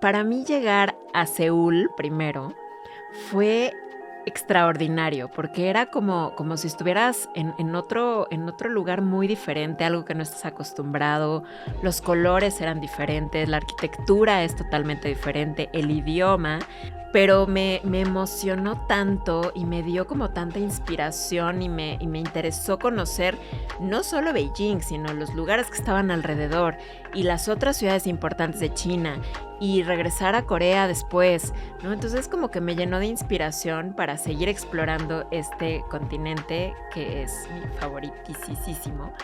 para mí llegar a Seúl primero fue extraordinario, porque era como si estuvieras en otro lugar muy diferente, algo que no estás acostumbrado. Los colores eran diferentes, la arquitectura es totalmente diferente, el idioma, pero me emocionó tanto y me dio como tanta inspiración y me interesó conocer no solo Beijing, sino los lugares que estaban alrededor y las otras ciudades importantes de China y regresar a Corea después, ¿no? Entonces como que me llenó de inspiración para seguir explorando este continente que es mi favoritísimo.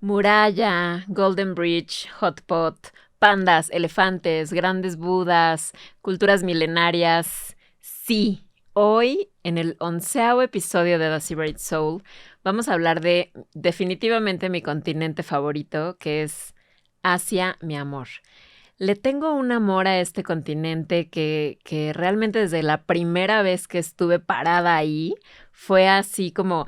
Muralla, Golden Bridge, Hot Pot, pandas, elefantes, grandes budas, culturas milenarias. Sí, hoy en el 11º episodio de The Secret Soul vamos a hablar de definitivamente mi continente favorito, que es Asia, mi amor. Le tengo un amor a este continente que realmente desde la primera vez que estuve parada ahí fue así como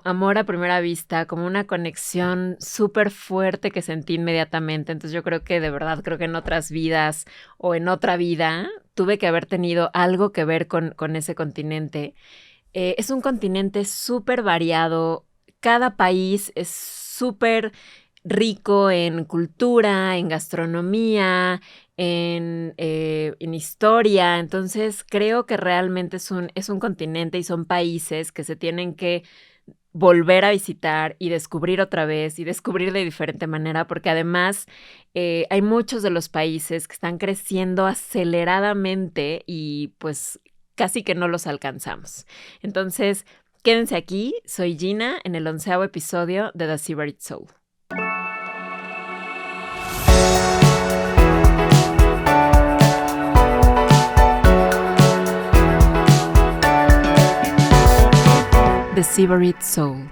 amor a primera vista, como una conexión súper fuerte que sentí inmediatamente. Entonces yo creo que de verdad, creo que en otras vidas o en otra vida tuve que haber tenido algo que ver con ese continente. Es un continente súper variado, cada país es súper rico en cultura, en gastronomía, en historia. Entonces creo que realmente es un continente y son países que se tienen que volver a visitar y descubrir otra vez y descubrir de diferente manera, porque además hay muchos de los países que están creciendo aceleradamente y pues casi que no los alcanzamos. Entonces, quédense aquí, soy Gina en el 11º episodio de The Secret Soul. The Secret Soul.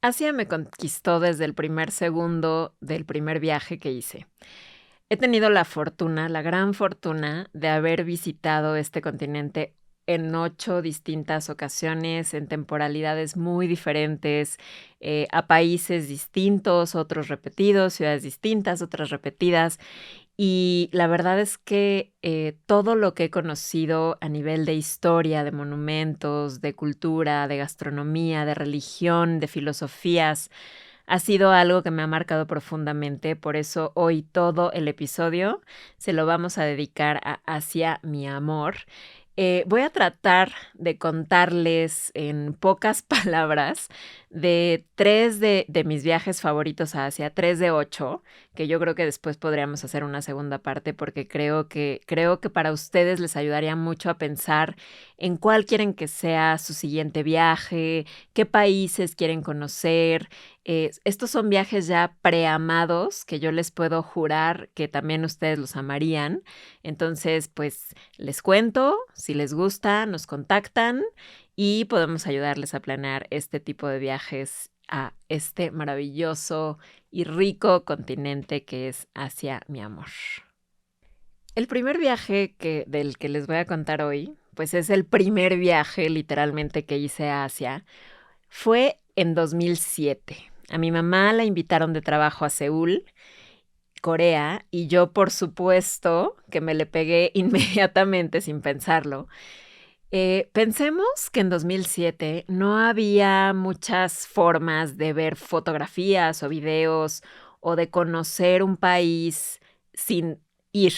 Asia me conquistó desde el primer segundo del primer viaje que hice. He tenido la fortuna, la gran fortuna, de haber visitado este continente en 8 distintas ocasiones, en temporalidades muy diferentes, a países distintos, otros repetidos, ciudades distintas, otras repetidas. Y la verdad es que todo lo que he conocido a nivel de historia, de monumentos, de cultura, de gastronomía, de religión, de filosofías, ha sido algo que me ha marcado profundamente. Por eso hoy todo el episodio se lo vamos a dedicar a Asia, mi amor. Voy a tratar de contarles en pocas palabras de 3 de mis viajes favoritos a Asia, 3 de 8, que yo creo que después podríamos hacer una segunda parte porque creo que para ustedes les ayudaría mucho a pensar en cuál quieren que sea su siguiente viaje, qué países quieren conocer. Estos son viajes ya preamados que yo les puedo jurar que también ustedes los amarían. Entonces, pues les cuento, si les gusta, nos contactan y podemos ayudarles a planear este tipo de viajes a este maravilloso y rico continente que es Asia, mi amor. El primer viaje del que les voy a contar hoy, pues es el primer viaje literalmente que hice a Asia. Fue en 2007. A mi mamá la invitaron de trabajo a Seúl, Corea, y yo por supuesto que me le pegué inmediatamente sin pensarlo. Pensemos que en 2007 no había muchas formas de ver fotografías o videos o de conocer un país sin ir,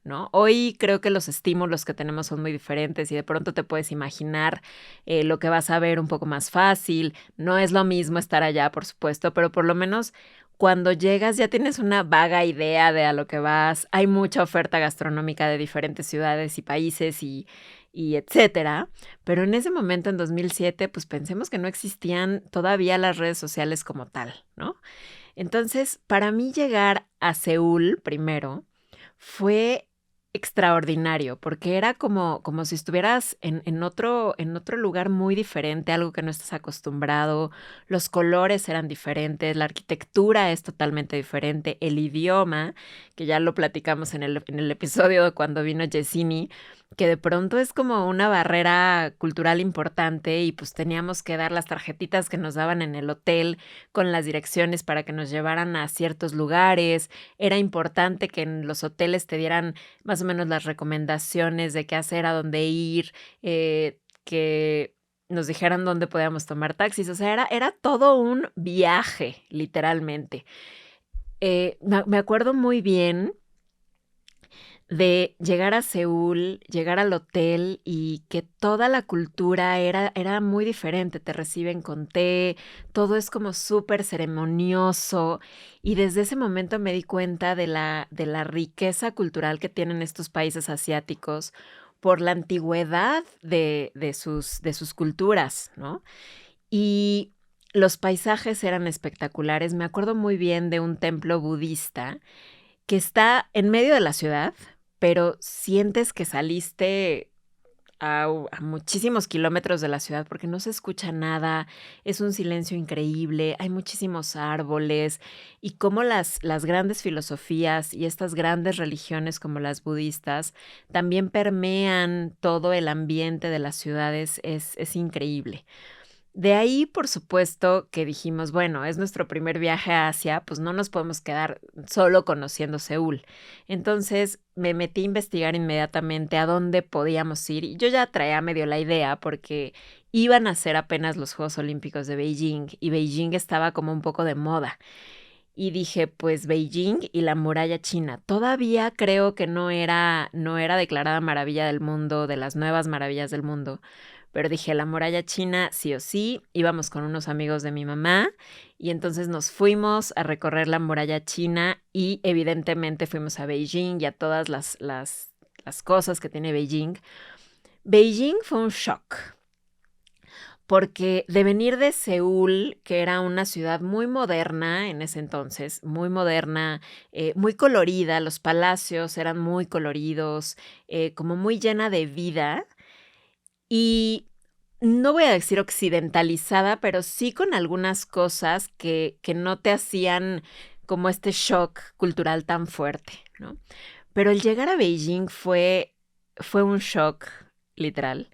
¿no? Hoy creo que los estímulos que tenemos son muy diferentes y de pronto te puedes imaginar lo que vas a ver un poco más fácil. No es lo mismo estar allá, por supuesto, pero por lo menos cuando llegas ya tienes una vaga idea de a lo que vas. Hay mucha oferta gastronómica de diferentes ciudades y países y etcétera, pero en ese momento, en 2007, pues pensemos que no existían todavía las redes sociales como tal, ¿no? Entonces, para mí llegar a Seúl primero fue extraordinario, porque era como si estuvieras en otro lugar muy diferente, algo que no estás acostumbrado. Los colores eran diferentes, la arquitectura es totalmente diferente, el idioma, que ya lo platicamos en el episodio de cuando vino Yesini, que de pronto es como una barrera cultural importante y pues teníamos que dar las tarjetitas que nos daban en el hotel con las direcciones para que nos llevaran a ciertos lugares. Era importante que en los hoteles te dieran más o menos las recomendaciones de qué hacer, a dónde ir, que nos dijeran dónde podíamos tomar taxis. O sea, era todo un viaje, literalmente. Me acuerdo muy bien de llegar a Seúl, llegar al hotel y que toda la cultura era muy diferente. Te reciben con té, todo es como súper ceremonioso. Y desde ese momento me di cuenta de la riqueza cultural que tienen estos países asiáticos por la antigüedad de sus culturas, ¿no? Y los paisajes eran espectaculares. Me acuerdo muy bien de un templo budista que está en medio de la ciudad, pero sientes que saliste a muchísimos kilómetros de la ciudad porque no se escucha nada, es un silencio increíble, hay muchísimos árboles y cómo las grandes filosofías y estas grandes religiones como las budistas también permean todo el ambiente de las ciudades es increíble. De ahí, por supuesto, que dijimos, bueno, es nuestro primer viaje a Asia, pues no nos podemos quedar solo conociendo Seúl. Entonces me metí a investigar inmediatamente a dónde podíamos ir y yo ya traía medio la idea porque iban a ser apenas los Juegos Olímpicos de Beijing y Beijing estaba como un poco de moda. Y dije, pues Beijing y la muralla china. Todavía creo que no era declarada maravilla del mundo, de las nuevas maravillas del mundo. Pero dije, la muralla china sí o sí. Íbamos con unos amigos de mi mamá y entonces nos fuimos a recorrer la muralla china y evidentemente fuimos a Beijing y a todas las cosas que tiene Beijing. Beijing fue un shock porque de venir de Seúl, que era una ciudad muy moderna en ese entonces, muy moderna, muy colorida, los palacios eran muy coloridos, como muy llena de vida y no voy a decir occidentalizada, pero sí con algunas cosas que no te hacían como este shock cultural tan fuerte, ¿no? Pero el llegar a Beijing fue un shock, literal,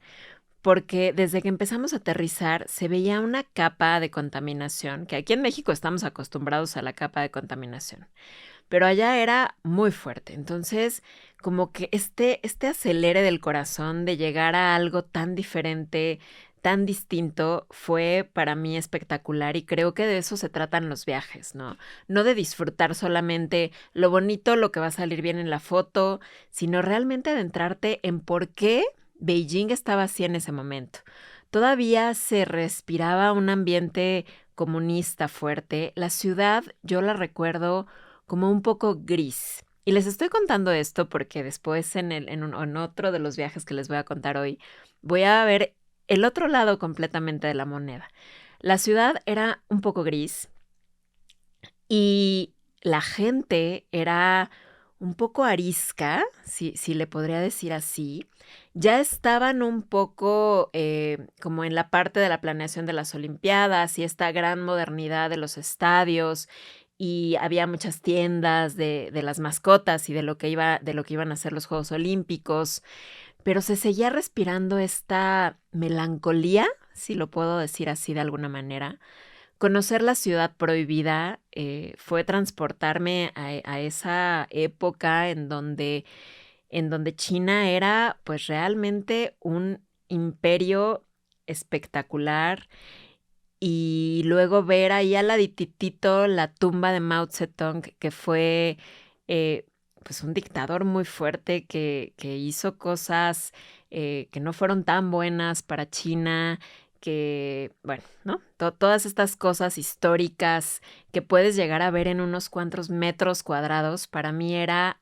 porque desde que empezamos a aterrizar se veía una capa de contaminación, que aquí en México estamos acostumbrados a la capa de contaminación, pero allá era muy fuerte. Entonces, como que este acelere del corazón de llegar a algo tan diferente, tan distinto, fue para mí espectacular y creo que de eso se tratan los viajes, ¿no? No de disfrutar solamente lo bonito, lo que va a salir bien en la foto, sino realmente adentrarte en por qué Beijing estaba así en ese momento. Todavía se respiraba un ambiente comunista fuerte. La ciudad, yo la recuerdo como un poco gris. Y les estoy contando esto porque después en otro de los viajes que les voy a contar hoy, voy a ver el otro lado completamente de la moneda. La ciudad era un poco gris y la gente era un poco arisca, si le podría decir así. Ya estaban un poco como en la parte de la planeación de las Olimpiadas y esta gran modernidad de los estadios y había muchas tiendas de las mascotas y de lo que iban a ser los Juegos Olímpicos, pero se seguía respirando esta melancolía, si lo puedo decir así de alguna manera. Conocer la ciudad prohibida fue transportarme a esa época en donde China era pues realmente un imperio espectacular y luego ver ahí al ladititito la tumba de Mao Zedong, que fue eh, pues un dictador muy fuerte que hizo cosas que no fueron tan buenas para China, que, bueno, ¿no? Todas estas cosas históricas que puedes llegar a ver en unos cuantos metros cuadrados, para mí era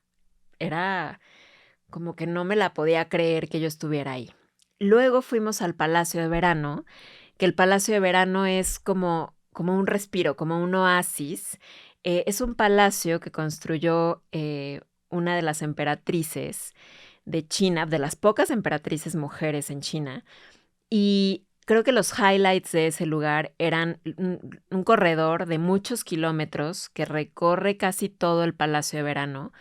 como que no me la podía creer que yo estuviera ahí. Luego fuimos al Palacio de Verano, que el Palacio de Verano es como un respiro, como un oasis. Es un palacio que construyó una de las emperatrices de China, de las pocas emperatrices mujeres en China, y creo que los highlights de ese lugar eran un corredor de muchos kilómetros que recorre casi todo el Palacio de Verano,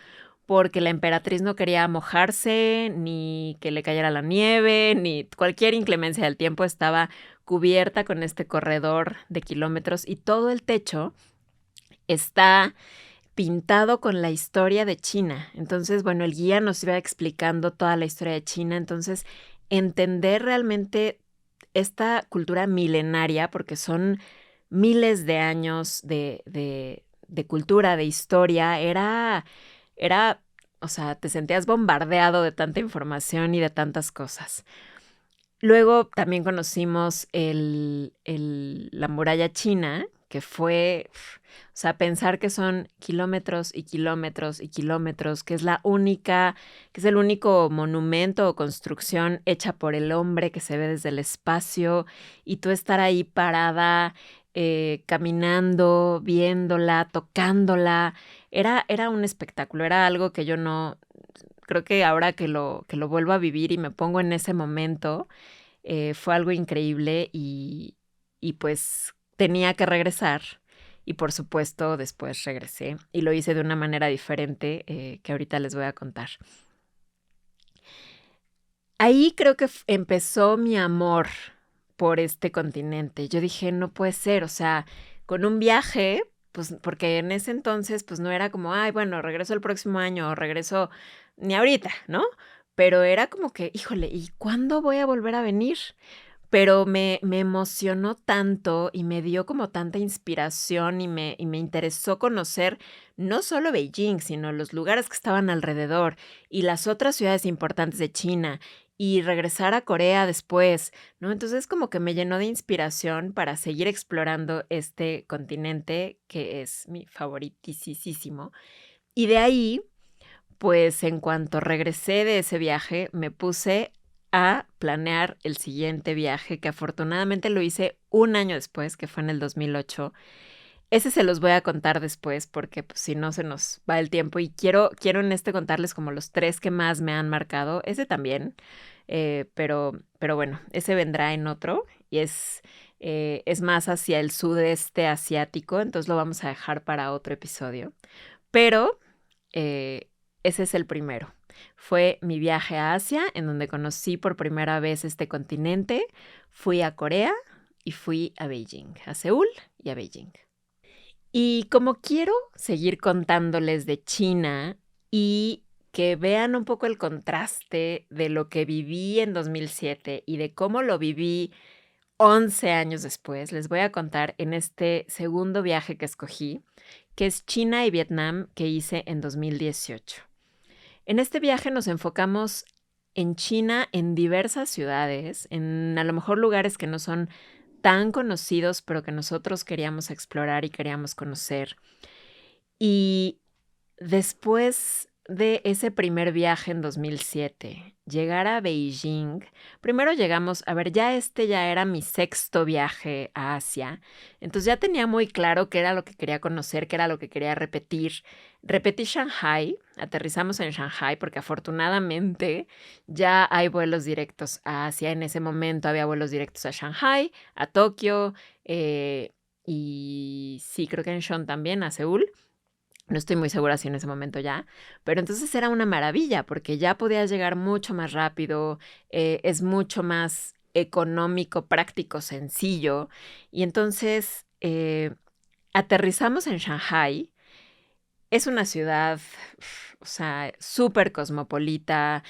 porque la emperatriz no quería mojarse, ni que le cayera la nieve, ni cualquier inclemencia del tiempo. Estaba cubierta con este corredor de kilómetros y todo el techo está pintado con la historia de China. Entonces, bueno, el guía nos iba explicando toda la historia de China. Entonces, entender realmente esta cultura milenaria, porque son miles de años de cultura, de historia, era, o sea, te sentías bombardeado de tanta información y de tantas cosas. Luego también conocimos la muralla china, que fue, o sea, pensar que son kilómetros y kilómetros y kilómetros, que es que es el único monumento o construcción hecha por el hombre que se ve desde el espacio, y tú estar ahí parada, caminando, viéndola, tocándola, era un espectáculo, era algo que yo no, creo que ahora que lo vuelvo a vivir y me pongo en ese momento, fue algo increíble y pues tenía que regresar y por supuesto después regresé y lo hice de una manera diferente que ahorita les voy a contar. Ahí creo que empezó mi amor por este continente. Yo dije, no puede ser, o sea, con un viaje, pues porque en ese entonces pues no era como, ay, bueno, regreso el próximo año o regreso ni ahorita, ¿no? Pero era como que, híjole, ¿y cuándo voy a volver a venir? Pero me emocionó tanto y me dio como tanta inspiración y me interesó conocer no solo Beijing, sino los lugares que estaban alrededor y las otras ciudades importantes de China y regresar a Corea después, ¿no? Entonces como que me llenó de inspiración para seguir explorando este continente que es mi favoritisísimo. Y de ahí, pues en cuanto regresé de ese viaje, me puse a planear el siguiente viaje, que afortunadamente lo hice un año después, que fue en el 2008. Ese se los voy a contar después porque pues, si no se nos va el tiempo y quiero en este contarles como los 3 que más me han marcado. Ese también, pero bueno, ese vendrá en otro y es más hacia el sudeste asiático, entonces lo vamos a dejar para otro episodio. Pero eh, ese es el primero. Fue mi viaje a Asia, en donde conocí por primera vez este continente. Fui a Corea y fui a Beijing, a Seúl y a Beijing. Y como quiero seguir contándoles de China y que vean un poco el contraste de lo que viví en 2007 y de cómo lo viví 11 años después, les voy a contar en este segundo viaje que escogí, que es China y Vietnam, que hice en 2018. En este viaje nos enfocamos en China, en diversas ciudades, en a lo mejor lugares que no son tan conocidos, pero que nosotros queríamos explorar y queríamos conocer. Y después de ese primer viaje en 2007, llegar a Beijing, primero llegamos, a ver, ya era mi sexto viaje a Asia, entonces ya tenía muy claro qué era lo que quería conocer, qué era lo que quería repetir. Repetí Shanghai, aterrizamos en Shanghai porque afortunadamente ya hay vuelos directos a Asia. En ese momento había vuelos directos a Shanghai, a Tokio y sí, creo que en Seoul también, a Seúl. No estoy muy segura si en ese momento ya, pero entonces era una maravilla porque ya podías llegar mucho más rápido, es mucho más económico, práctico, sencillo. Y entonces aterrizamos en Shanghai. Es una ciudad, o sea, súper cosmopolita,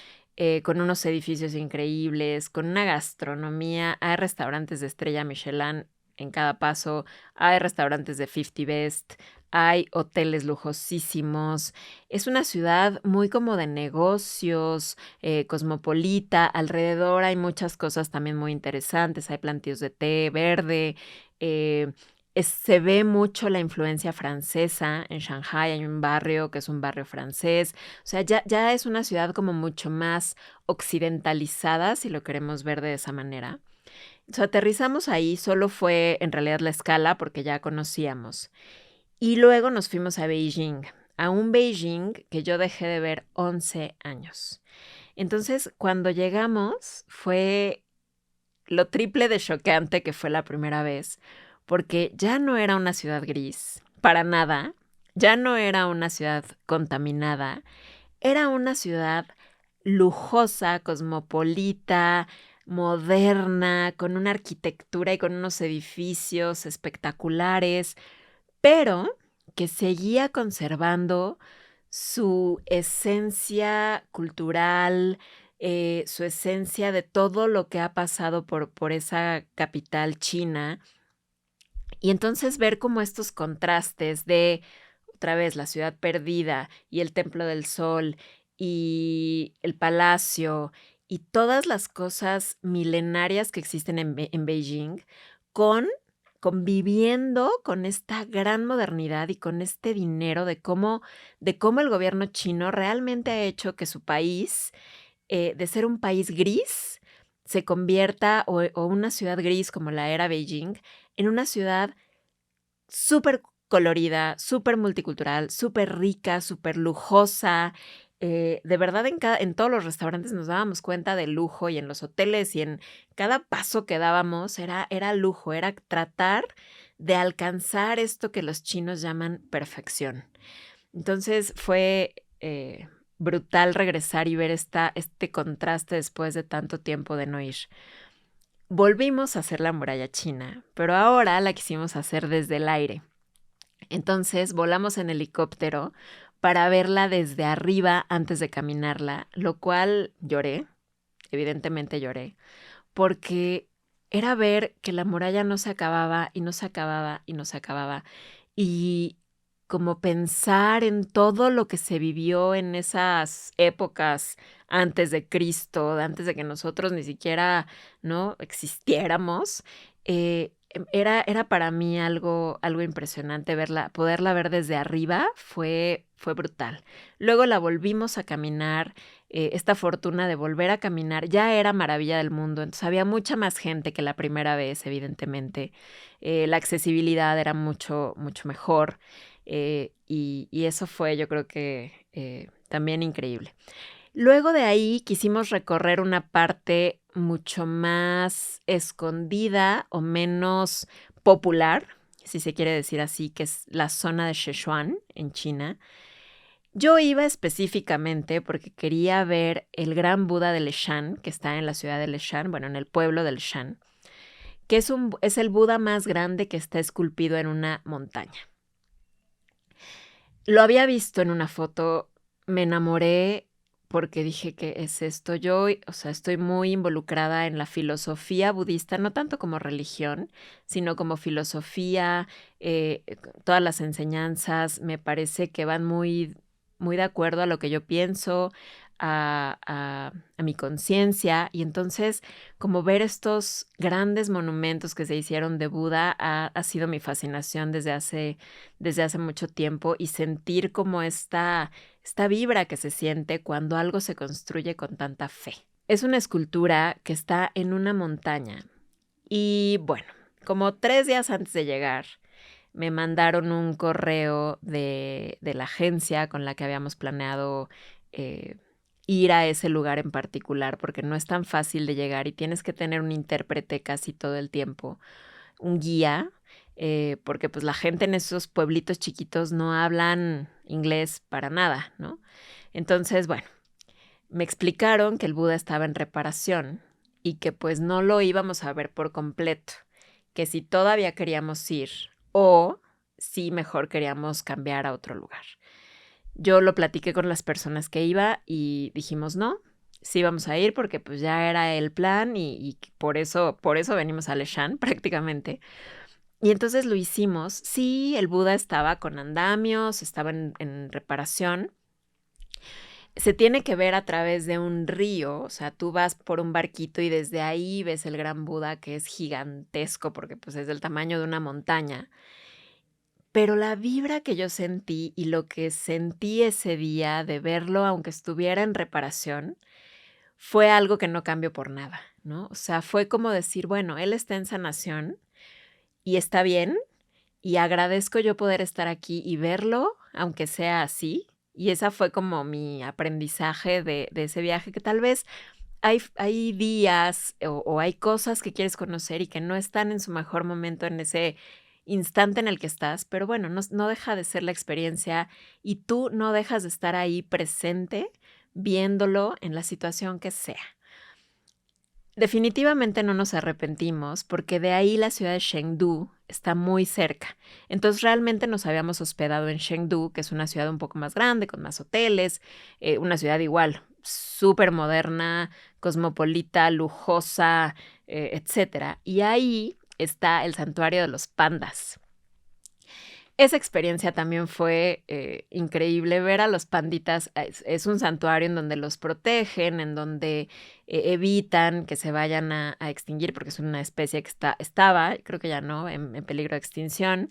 con unos edificios increíbles, con una gastronomía. Hay restaurantes de estrella Michelin en cada paso, hay restaurantes de 50 Best, hay hoteles lujosísimos. Es una ciudad muy como de negocios, cosmopolita. Alrededor hay muchas cosas también muy interesantes. Hay plantíos de té verde. eh, Se ve mucho la influencia francesa en Shanghai. Hay un barrio que es un barrio francés. O sea, ya es una ciudad como mucho más occidentalizada, si lo queremos ver de esa manera. Entonces, aterrizamos ahí, solo fue en realidad la escala porque ya conocíamos. Y luego nos fuimos a Beijing, a un Beijing que yo dejé de ver 11 años. Entonces, cuando llegamos fue lo triple de choqueante que fue la primera vez, porque ya no era una ciudad gris, para nada, ya no era una ciudad contaminada, Era una ciudad lujosa, cosmopolita, moderna, con una arquitectura y con unos edificios espectaculares, pero que seguía conservando su esencia cultural, su esencia de todo lo que ha pasado por esa capital china. Y entonces ver como estos contrastes de, otra vez, la ciudad perdida y el Templo del Sol y el palacio y todas las cosas milenarias que existen en Beijing, con conviviendo con esta gran modernidad y con este dinero de cómo el gobierno chino realmente ha hecho que su país, de ser un país gris, se convierta, o una ciudad gris como la era Beijing, en una ciudad súper colorida, súper multicultural, súper rica, súper lujosa. De verdad, en todos los restaurantes nos dábamos cuenta del lujo, y en los hoteles y en cada paso que dábamos era lujo, era tratar de alcanzar esto que los chinos llaman perfección. Entonces fue brutal regresar y ver este contraste después de tanto tiempo de no ir. Volvimos a hacer la muralla china, pero ahora la quisimos hacer desde el aire. Entonces volamos en helicóptero para verla desde arriba antes de caminarla, lo cual lloré, evidentemente lloré, porque era ver que la muralla no se acababa y no se acababa y no se acababa. Y como pensar en todo lo que se vivió en esas épocas antes de Cristo, antes de que nosotros ni siquiera, ¿no?, existiéramos. Era para mí algo impresionante poderla ver desde arriba. Fue brutal. Luego la volvimos a caminar. Esta fortuna de volver a caminar ya era maravilla del mundo, entonces había mucha más gente que la primera vez, evidentemente. La accesibilidad era mucho, mucho mejor, y eso fue, yo creo que también increíble. Luego de ahí quisimos recorrer una parte mucho más escondida o menos popular, si se quiere decir así, que es la zona de Sichuan, en China. Yo iba específicamente porque quería ver el gran Buda de Leshan, que está en la ciudad de Leshan, bueno, en el pueblo de Leshan, que es el Buda más grande que está esculpido en una montaña. Lo había visto en una foto, me enamoré porque dije: ¿qué es esto? Yo, o sea, estoy muy involucrada en la filosofía budista, no tanto como religión, sino como filosofía. Todas las enseñanzas me parece que van muy, muy de acuerdo a lo que yo pienso, a mi conciencia. Y entonces, como ver estos grandes monumentos que se hicieron de Buda ha sido mi fascinación desde hace mucho tiempo, y sentir como esta vibra que se siente cuando algo se construye con tanta fe. Es una escultura que está en una montaña y, bueno, como 3 días antes de llegar, me mandaron un correo de la agencia con la que habíamos planeado ir a ese lugar en particular, porque no es tan fácil de llegar y tienes que tener un intérprete casi todo el tiempo, un guía, porque pues la gente en esos pueblitos chiquitos no hablan inglés para nada, ¿no? Entonces, bueno, me explicaron que el Buda estaba en reparación y que pues no lo íbamos a ver por completo, que si todavía queríamos ir o si mejor queríamos cambiar a otro lugar. Yo lo platiqué con las personas que iba y dijimos no, sí vamos a ir porque pues ya era el plan, y por eso venimos a Leshan prácticamente. Y entonces lo hicimos. Sí, el Buda estaba con andamios, estaba en reparación. Se tiene que ver a través de un río, o sea, tú vas por un barquito y desde ahí ves el gran Buda, que es gigantesco porque pues es del tamaño de una montaña. Pero la vibra que yo sentí y lo que sentí ese día de verlo, aunque estuviera en reparación, fue algo que no cambio por nada, ¿no? O sea, fue como decir, bueno, él está en sanación y está bien, y agradezco yo poder estar aquí y verlo, aunque sea así. Y esa fue como mi aprendizaje de ese viaje, que tal vez hay días o hay cosas que quieres conocer y que no están en su mejor momento en ese instante en el que estás, pero bueno, no deja de ser la experiencia y tú no dejas de estar ahí presente viéndolo en la situación que sea. Definitivamente no nos arrepentimos porque de ahí la ciudad de Chengdu está muy cerca. Entonces realmente nos habíamos hospedado en Chengdu, que es una ciudad un poco más grande, con más hoteles, una ciudad igual, súper moderna, cosmopolita, lujosa, etcétera. Y ahí está el santuario de los pandas. Esa experiencia también fue increíble ver a los panditas. Es un santuario en donde los protegen, en donde evitan que se vayan a extinguir, porque es una especie que estaba, creo que ya no, en peligro de extinción.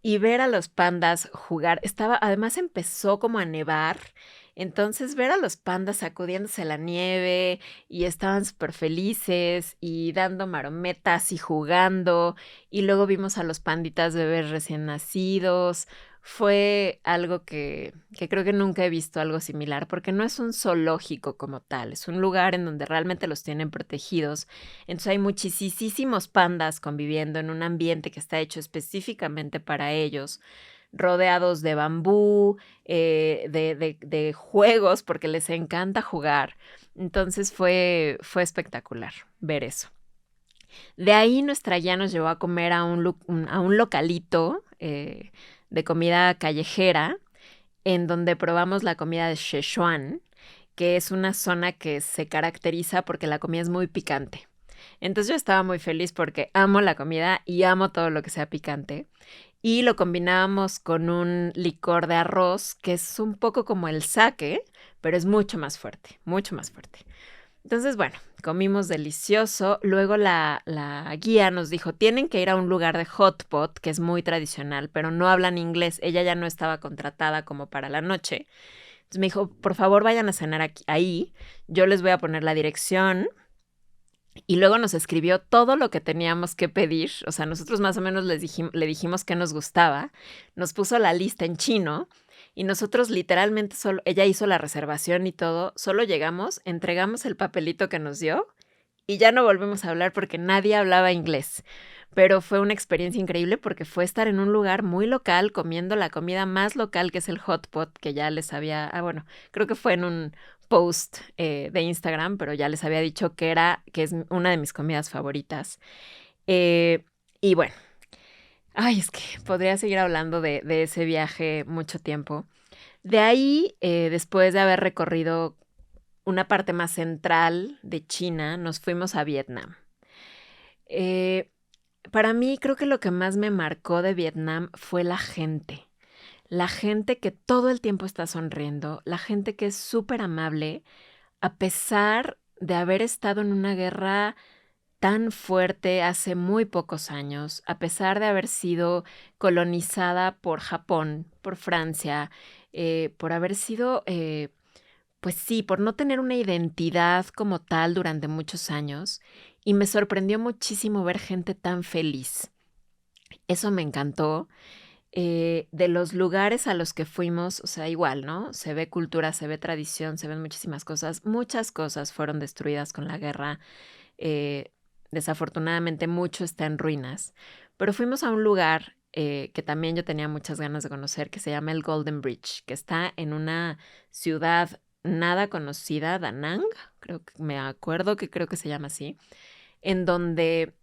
Y ver a los pandas jugar, además empezó como a nevar, entonces ver a los pandas sacudiéndose la nieve y estaban súper felices y dando marometas y jugando, y luego vimos a los panditas bebés recién nacidos. Fue algo que creo que nunca he visto algo similar, porque no es un zoológico como tal, es un lugar en donde realmente los tienen protegidos. Entonces hay muchísimos pandas conviviendo en un ambiente que está hecho específicamente para ellos, rodeados de bambú, de juegos, porque les encanta jugar. Entonces fue espectacular ver eso. De ahí nuestra guía nos llevó a comer a un localito de comida callejera, en donde probamos la comida de Sichuan, que es una zona que se caracteriza porque la comida es muy picante. Entonces yo estaba muy feliz porque amo la comida y amo todo lo que sea picante. Y lo combinábamos con un licor de arroz que es un poco como el sake, pero es mucho más fuerte, mucho más fuerte. Entonces, bueno, comimos delicioso. Luego la guía nos dijo, tienen que ir a un lugar de hot pot, que es muy tradicional, pero no hablan inglés. Ella ya no estaba contratada como para la noche. Entonces me dijo, por favor, vayan a cenar ahí. Yo les voy a poner la dirección. Y luego nos escribió todo lo que teníamos que pedir. O sea, nosotros más o menos le dijimos que nos gustaba. Nos puso la lista en chino y nosotros literalmente ella hizo la reservación y todo. Solo llegamos, entregamos el papelito que nos dio y ya no volvimos a hablar porque nadie hablaba inglés. Pero fue una experiencia increíble porque fue estar en un lugar muy local comiendo la comida más local, que es el hot pot, que ya les había, bueno, creo que fue en un post de Instagram, pero ya les había dicho que es una de mis comidas favoritas. Y bueno, es que podría seguir hablando de ese viaje mucho tiempo. De ahí, después de haber recorrido una parte más central de China, nos fuimos a Vietnam. Para mí, creo que lo que más me marcó de Vietnam fue la gente. La gente que todo el tiempo está sonriendo, la gente que es súper amable, a pesar de haber estado en una guerra tan fuerte hace muy pocos años, a pesar de haber sido colonizada por Japón, por Francia, por haber sido, pues sí, por no tener una identidad como tal durante muchos años, y me sorprendió muchísimo ver gente tan feliz. Eso me encantó. De los lugares a los que fuimos, o sea, igual, ¿no? Se ve cultura, se ve tradición, se ven muchísimas cosas. Muchas cosas fueron destruidas con la guerra. Desafortunadamente, mucho está en ruinas. Pero fuimos a un lugar que también yo tenía muchas ganas de conocer, que se llama el Golden Bridge, que está en una ciudad nada conocida, Da Nang, creo que se llama así, en donde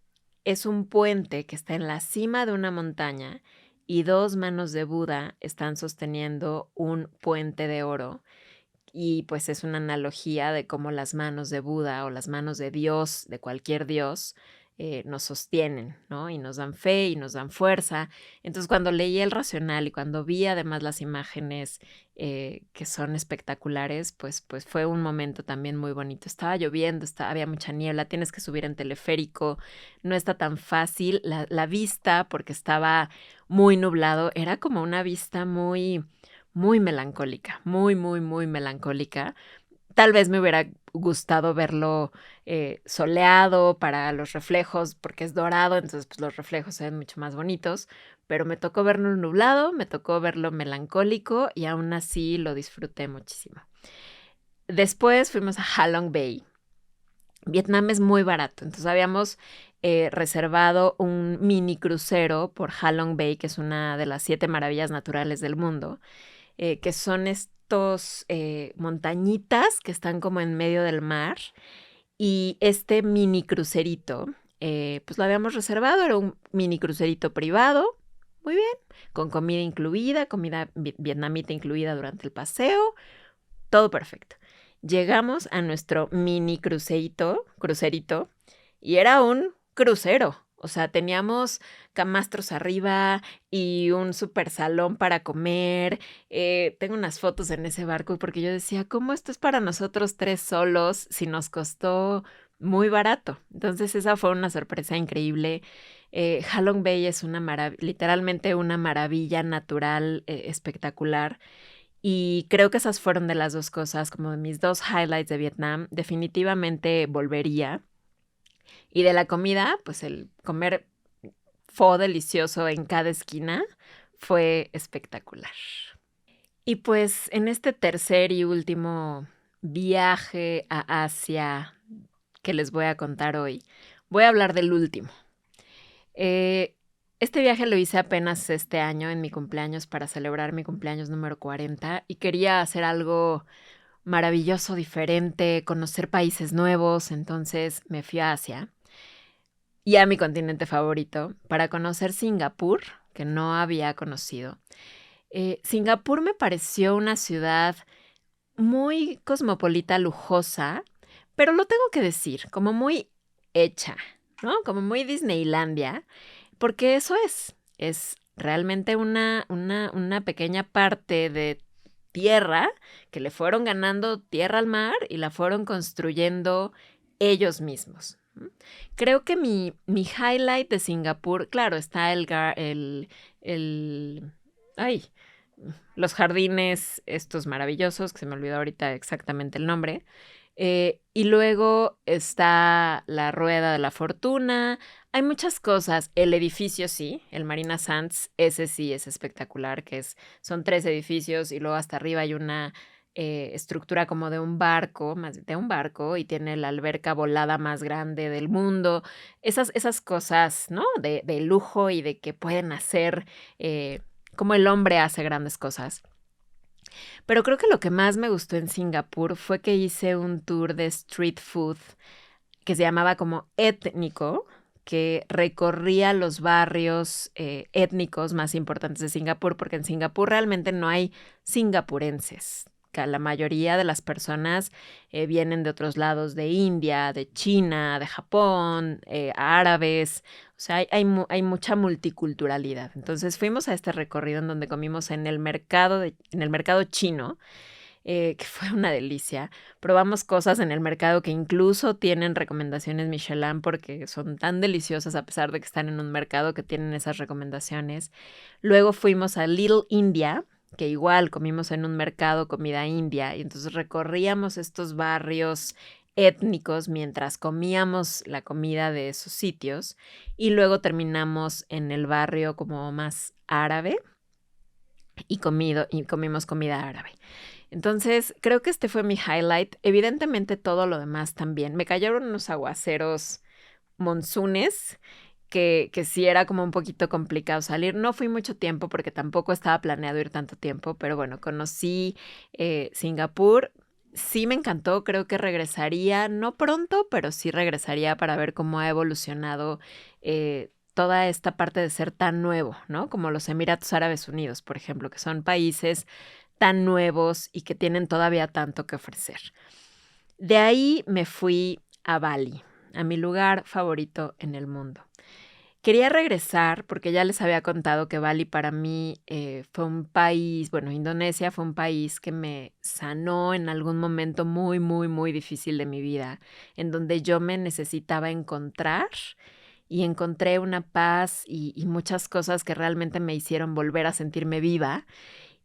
es un puente que está en la cima de una montaña y dos manos de Buda están sosteniendo un puente de oro. Y pues es una analogía de cómo las manos de Buda o las manos de Dios, de cualquier Dios, nos sostienen, ¿no? Y nos dan fe y nos dan fuerza. Entonces, cuando leí el racional y cuando vi además las imágenes que son espectaculares, pues fue un momento también muy bonito. Estaba lloviendo, había mucha niebla, tienes que subir en teleférico, no está tan fácil. La vista, porque estaba muy nublado, era como una vista muy, muy melancólica, muy, muy, muy melancólica. Tal vez me hubiera gustado verlo soleado para los reflejos, porque es dorado, entonces pues, los reflejos se ven mucho más bonitos, pero me tocó verlo nublado, me tocó verlo melancólico y aún así lo disfruté muchísimo. Después fuimos a Halong Bay. Vietnam es muy barato, entonces habíamos reservado un mini crucero por Halong Bay, que es una de las 7 maravillas naturales del mundo, que son estos montañitas que están como en medio del mar. Y este mini crucerito, pues lo habíamos reservado, era un mini crucerito privado, muy bien, con comida incluida, comida vietnamita incluida durante el paseo, todo perfecto. Llegamos a nuestro mini crucerito, y era un crucero. O sea, teníamos camastros arriba y un super salón para comer. Tengo unas fotos en ese barco porque yo decía, ¿cómo esto es para nosotros 3 solos si nos costó muy barato? Entonces esa fue una sorpresa increíble. Halong Bay es literalmente una maravilla natural espectacular. Y creo que esas fueron de las 2 cosas, como de mis 2 highlights de Vietnam. Definitivamente volvería. Y de la comida, pues el comer pho delicioso en cada esquina fue espectacular. Y pues en este tercer y último viaje a Asia que les voy a contar hoy, voy a hablar del último. Este viaje lo hice apenas este año en mi cumpleaños para celebrar mi cumpleaños número 40 y quería hacer algo maravilloso, diferente, conocer países nuevos, entonces me fui a Asia y a mi continente favorito para conocer Singapur, que no había conocido. Singapur me pareció una ciudad muy cosmopolita, lujosa, pero lo tengo que decir, como muy hecha, ¿no? Como muy Disneylandia, porque eso es realmente una pequeña parte de tierra que le fueron ganando tierra al mar y la fueron construyendo ellos mismos. Creo que mi highlight de Singapur, claro, está el, ay, los jardines estos maravillosos, que se me olvidó ahorita exactamente el nombre. Y luego está la Rueda de la Fortuna. Hay muchas cosas. El edificio sí, el Marina Sands, ese sí es espectacular, son 3 edificios y luego hasta arriba hay una estructura como de un barco, más de un barco, y tiene la alberca volada más grande del mundo. Esas cosas, ¿no? De lujo y de que pueden hacer, como el hombre hace grandes cosas. Pero creo que lo que más me gustó en Singapur fue que hice un tour de street food que se llamaba como étnico, que recorría los barrios étnicos más importantes de Singapur, porque en Singapur realmente no hay singapurenses. La mayoría de las personas vienen de otros lados, de India, de China, de Japón, árabes. O sea, hay mucha multiculturalidad. Entonces fuimos a este recorrido en donde comimos en el mercado chino, que fue una delicia. Probamos cosas en el mercado que incluso tienen recomendaciones Michelin porque son tan deliciosas a pesar de que están en un mercado que tienen esas recomendaciones. Luego fuimos a Little India, que igual comimos en un mercado comida india y entonces recorríamos estos barrios étnicos mientras comíamos la comida de esos sitios y luego terminamos en el barrio como más árabe y comimos comida árabe. Entonces, creo que este fue mi highlight. Evidentemente todo lo demás también. Me cayeron unos aguaceros monzunes que sí era como un poquito complicado salir. No fui mucho tiempo porque tampoco estaba planeado ir tanto tiempo, pero bueno, conocí Singapur. Sí me encantó, creo que regresaría, no pronto, pero sí regresaría para ver cómo ha evolucionado toda esta parte de ser tan nuevo, ¿no? Como los Emiratos Árabes Unidos, por ejemplo, que son países tan nuevos y que tienen todavía tanto que ofrecer. De ahí me fui a Bali, a mi lugar favorito en el mundo. Quería regresar porque ya les había contado que Bali para mí fue un país, bueno, Indonesia fue un país que me sanó en algún momento muy, muy, muy difícil de mi vida, en donde yo me necesitaba encontrar y encontré una paz y muchas cosas que realmente me hicieron volver a sentirme viva.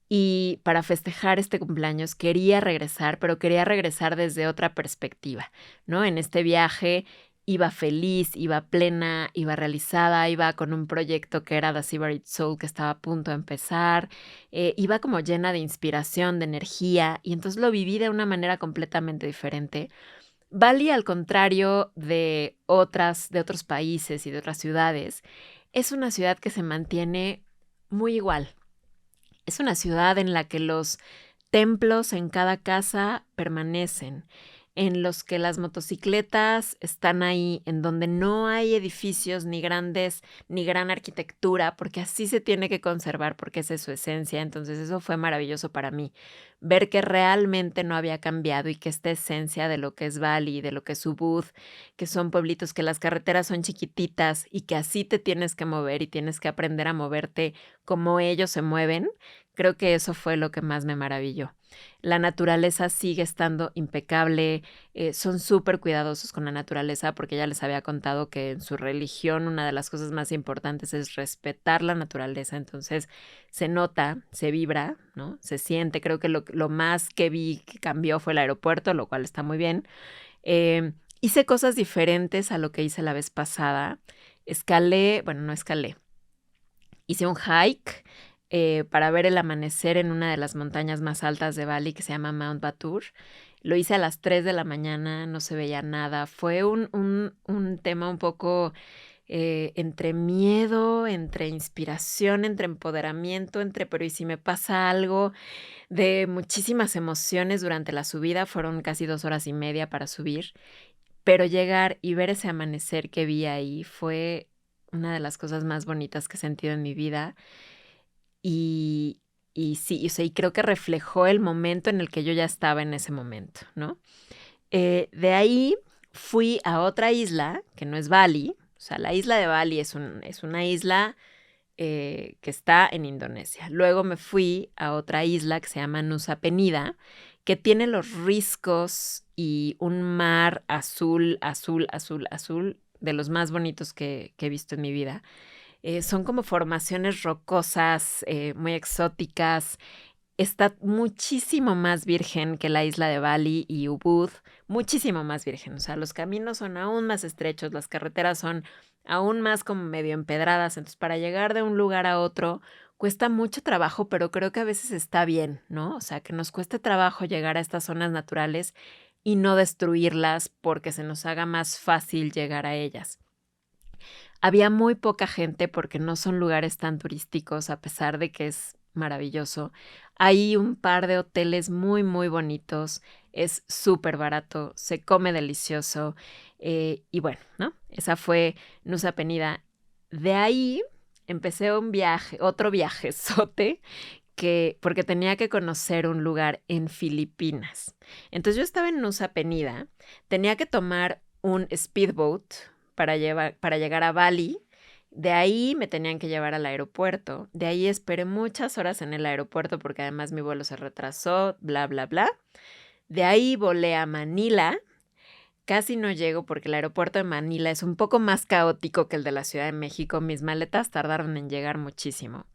Y para festejar este cumpleaños quería regresar, pero quería regresar desde otra perspectiva, ¿no? En este viaje iba feliz, iba plena, iba realizada, iba con un proyecto que era The Sybarite Soul que estaba a punto de empezar, iba como llena de inspiración, de energía, y entonces lo viví de una manera completamente diferente. Bali, al contrario de otros países y de otras ciudades, es una ciudad que se mantiene muy igual. Es una ciudad en la que los templos en cada casa permanecen, en los que las motocicletas están ahí, en donde no hay edificios ni grandes, ni gran arquitectura, porque así se tiene que conservar, porque esa es su esencia. Entonces eso fue maravilloso para mí, ver que realmente no había cambiado y que esta esencia de lo que es Bali, de lo que es Ubud, que son pueblitos que las carreteras son chiquititas y que así te tienes que mover y tienes que aprender a moverte como ellos se mueven. Creo que eso fue lo que más me maravilló. La naturaleza sigue estando impecable, son súper cuidadosos con la naturaleza porque ya les había contado que en su religión una de las cosas más importantes es respetar la naturaleza, entonces se nota, se vibra, ¿no? Se siente, creo que lo más que vi que cambió fue el aeropuerto, lo cual está muy bien. Hice cosas diferentes a lo que hice la vez pasada. No escalé, hice un hike para ver el amanecer en una de las montañas más altas de Bali que se llama Mount Batur. Lo hice a las 3 de la mañana, no se veía nada. Fue un tema un poco entre miedo, entre inspiración, entre empoderamiento, pero ¿y si me pasa algo? De muchísimas emociones durante la subida. Fueron casi 2 horas y media para subir, pero llegar y ver ese amanecer que vi ahí fue una de las cosas más bonitas que he sentido en mi vida. Y, y sí, o sea, y creo que reflejó el momento en el que yo ya estaba en ese momento, ¿no? De ahí fui a otra isla, que no es Bali. O sea, la isla de Bali es una isla que está en Indonesia. Luego me fui a otra isla que se llama Nusa Penida, que tiene los riscos y un mar azul, azul, azul, azul, de los más bonitos que he visto en mi vida. Son como formaciones rocosas, muy exóticas. Está muchísimo más virgen que la isla de Bali y Ubud, muchísimo más virgen. O sea, los caminos son aún más estrechos, las carreteras son aún más como medio empedradas. Entonces, para llegar de un lugar a otro cuesta mucho trabajo, pero creo que a veces está bien, ¿no? O sea, que nos cueste trabajo llegar a estas zonas naturales y no destruirlas porque se nos haga más fácil llegar a ellas. Había muy poca gente porque no son lugares tan turísticos, a pesar de que es maravilloso. Hay un par de hoteles muy, muy bonitos. Es súper barato, se come delicioso. Y bueno, ¿no? Esa fue Nusa Penida. De ahí empecé un viaje, otro viajezote, porque tenía que conocer un lugar en Filipinas. Entonces yo estaba en Nusa Penida, tenía que tomar un speedboat para llegar a Bali. De ahí me tenían que llevar al aeropuerto. De ahí esperé muchas horas en el aeropuerto porque además mi vuelo se retrasó, bla, bla, bla. De ahí volé a Manila. Casi no llego porque el aeropuerto de Manila es un poco más caótico que el de la Ciudad de México. Mis maletas tardaron en llegar muchísimo.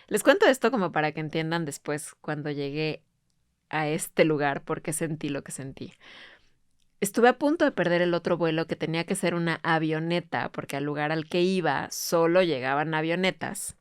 Les cuento esto como para que entiendan después cuando llegué a este lugar por qué sentí lo que sentí. Estuve a punto de perder el otro vuelo que tenía que ser una avioneta, porque al lugar al que iba solo llegaban avionetas.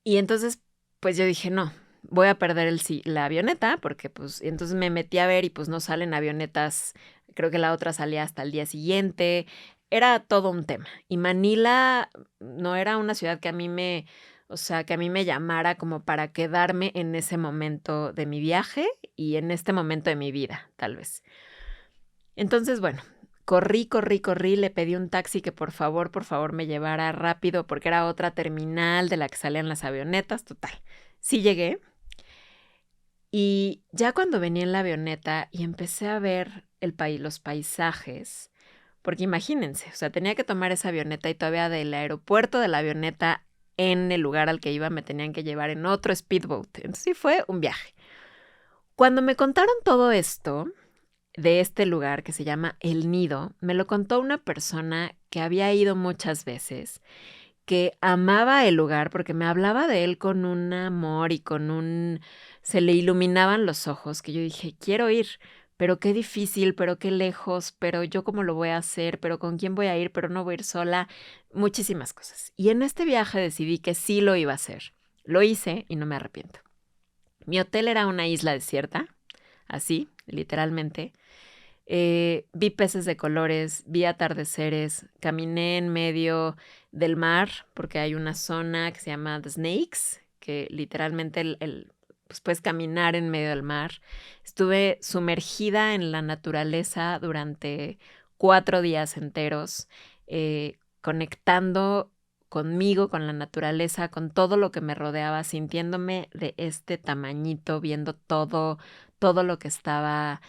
Y entonces, pues yo dije, no, voy a perder la avioneta, porque pues, y entonces me metí a ver y pues no salen avionetas, creo que la otra salía hasta el día siguiente, era todo un tema. Y Manila no era una ciudad que o sea, que a mí me llamara como para quedarme en ese momento de mi viaje y en este momento de mi vida, tal vez. Entonces, bueno, corrí, le pedí un taxi que por favor me llevara rápido porque era otra terminal de la que salían las avionetas, total. Sí llegué y ya cuando venía en la avioneta y empecé a ver los paisajes, porque imagínense, o sea, tenía que tomar esa avioneta y todavía del aeropuerto de la avioneta en el lugar al que iba me tenían que llevar en otro speedboat. Entonces sí fue un viaje. Cuando me contaron todo esto de este lugar que se llama El Nido, me lo contó una persona que había ido muchas veces, que amaba el lugar porque me hablaba de él con un amor y se le iluminaban los ojos, que yo dije, quiero ir, pero qué difícil, pero qué lejos, pero yo cómo lo voy a hacer, pero con quién voy a ir, pero no voy a ir sola, muchísimas cosas. Y en este viaje decidí que sí lo iba a hacer. Lo hice y no me arrepiento. Mi hotel era una isla desierta, así, literalmente. Vi peces de colores, vi atardeceres, caminé en medio del mar porque hay una zona que se llama The Snakes, que literalmente pues puedes caminar en medio del mar. Estuve sumergida en la naturaleza durante 4 días enteros, conectando conmigo, con la naturaleza, con todo lo que me rodeaba, sintiéndome de este tamañito, viendo todo lo que estaba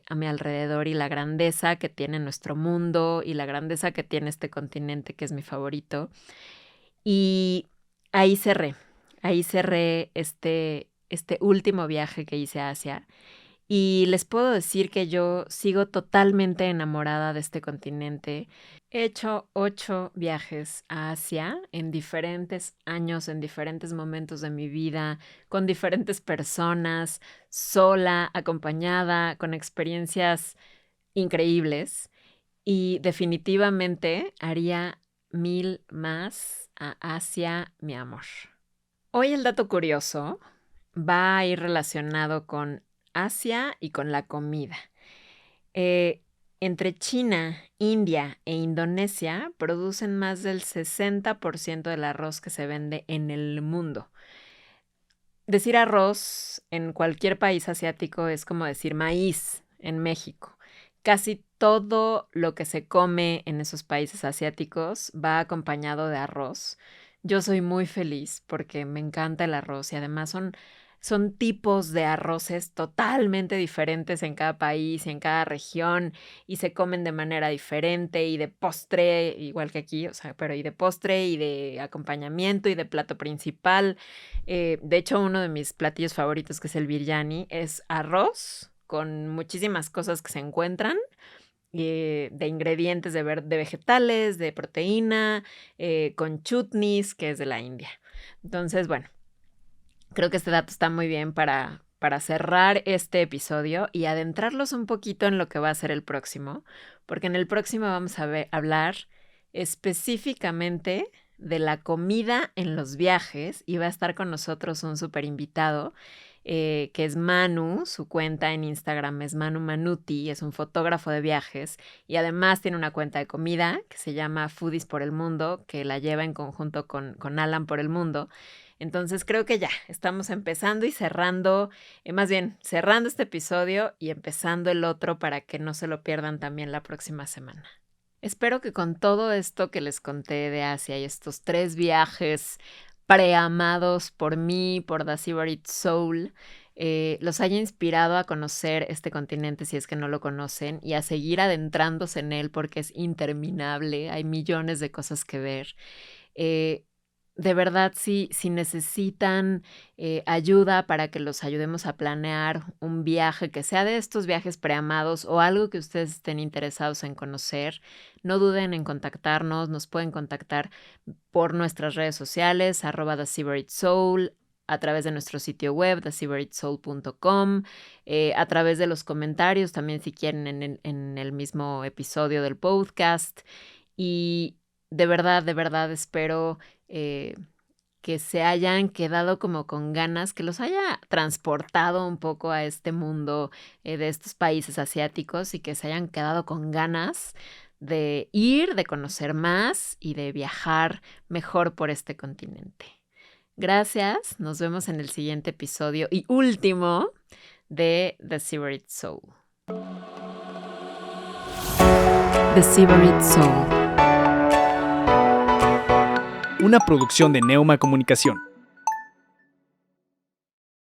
a mi alrededor y la grandeza que tiene nuestro mundo y la grandeza que tiene este continente que es mi favorito. Y ahí cerré este último viaje que hice a Asia. Y les puedo decir que yo sigo totalmente enamorada de este continente. He hecho 8 viajes a Asia en diferentes años, en diferentes momentos de mi vida, con diferentes personas, sola, acompañada, con experiencias increíbles. Y definitivamente haría 1000 más a Asia, mi amor. Hoy el dato curioso va a ir relacionado con Asia y con la comida. Entre China, India e Indonesia producen más del 60% del arroz que se vende en el mundo. Decir arroz en cualquier país asiático es como decir maíz en México. Casi todo lo que se come en esos países asiáticos va acompañado de arroz. Yo soy muy feliz porque me encanta el arroz y además son tipos de arroces totalmente diferentes en cada país y en cada región y se comen de manera diferente y de postre, igual que aquí, o sea, pero y de postre y de acompañamiento y de plato principal. De hecho, uno de mis platillos favoritos, que es el biryani, es arroz con muchísimas cosas que se encuentran, de ingredientes de vegetales, de proteína, con chutneys, que es de la India. Entonces, bueno, creo que este dato está muy bien para cerrar este episodio y adentrarlos un poquito en lo que va a ser el próximo, porque en el próximo vamos a hablar específicamente de la comida en los viajes y va a estar con nosotros un súper invitado que es Manu. Su cuenta en Instagram es Manu Manuti, es un fotógrafo de viajes y además tiene una cuenta de comida que se llama Foodies por el Mundo, que la lleva en conjunto con Alan por el Mundo. Entonces creo que ya estamos empezando y cerrando, más bien cerrando este episodio y empezando el otro para que no se lo pierdan también la próxima semana. Espero que con todo esto que les conté de Asia y estos 3 viajes preamados por mí, por The Sybarite Soul, los haya inspirado a conocer este continente si es que no lo conocen y a seguir adentrándose en él porque es interminable, hay millones de cosas que ver. De verdad, si necesitan ayuda para que los ayudemos a planear un viaje, que sea de estos viajes preamados o algo que ustedes estén interesados en conocer, no duden en contactarnos. Nos pueden contactar por nuestras redes sociales, @TheSybariteSoul, a través de nuestro sitio web, thesybaritesoul.com, a través de los comentarios también si quieren en el mismo episodio del podcast. Y de verdad espero que se hayan quedado como con ganas, que los haya transportado un poco a este mundo de estos países asiáticos y que se hayan quedado con ganas de ir, de conocer más y de viajar mejor por este continente. Gracias, nos vemos en el siguiente episodio y último de The Sybarite Soul. The Sybarite Soul. Una producción de Neuma Comunicación.